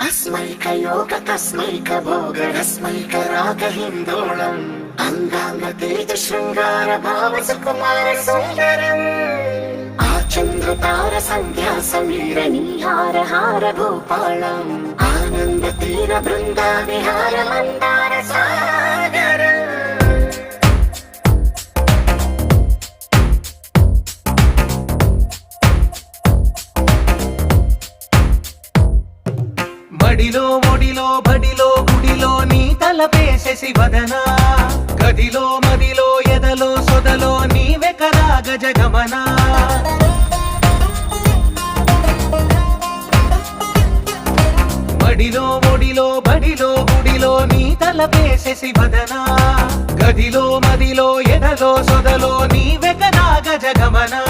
अस्मैकयोग तस्मैक भोग रस्मैक राग हिन्दोळम् अंगांग तेज शृंगार भाव सुकुमार सुंदरम् आचंद्र तार संध्या समीर निहार हार भूपालम् आनंद तीर बृंदा विहार मंदार सागर మడిలో ఒడిలో బడిలో గుడిలో నీ తలపేసేసి వదనా గదిలో మదిలో ఎదలో సొదలో నీవే కదా గజగమనా మడిలో ఒడిలో బడిలో గుడిలో నీ తలపేసేసి వదనా గదిలో మదిలో ఎదలో సొదలో నీవే కదా గజగమనా